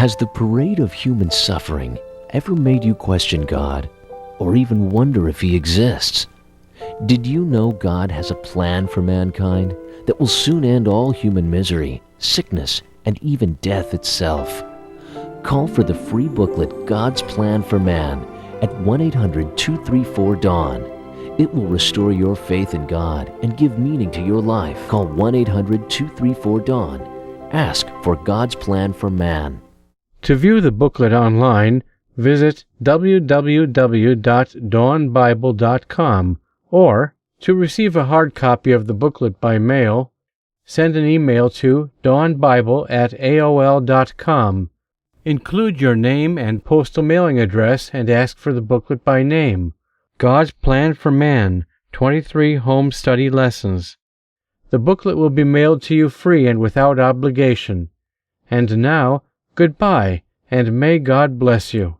Has the parade of human suffering ever made you question God, or even wonder if He exists? Did you know God has a plan for mankind that will soon end all human misery, sickness, and even death itself? Call for the free booklet, God's Plan for Man, at 1-800-234-DAWN. It will restore your faith in God and give meaning to your life. Call 1-800-234-DAWN. Ask for God's Plan for Man. To view the booklet online, visit www.dawnbible.com, or, to receive a hard copy of the booklet by mail, send an email to dawnbible@aol.com. Include your name and postal mailing address and ask for the booklet by name. God's Plan for Man, 23 Home Study Lessons. The booklet will be mailed to you free and without obligation. And now, goodbye, and may God bless you.